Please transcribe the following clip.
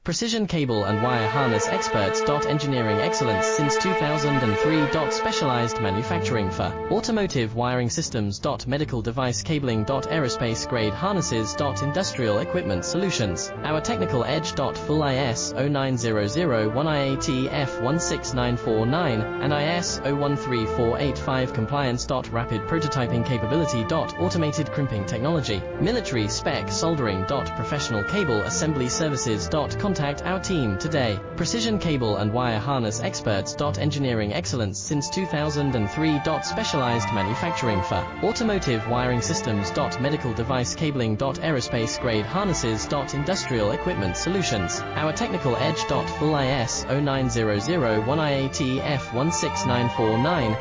Precision cable and wire harness experts. Engineering excellence since 2003. Specialized manufacturing for automotive wiring systems. Medical device cabling. Aerospace grade harnesses. Industrial equipment solutions. Our technical edge. Full ISO 9001 IATF 16949 and ISO 13485 compliance. Rapid prototyping capability. Automated crimping technology. Military spec soldering. Professional cable assembly services. Contact our team today. Precision cable and wire harness experts. Engineering excellence since 2003. Specialized manufacturing for automotive wiring systems. Medical device cabling. Aerospace grade harnesses. Industrial equipment solutions. Our technical edge. Full ISO 9001 IATF 16949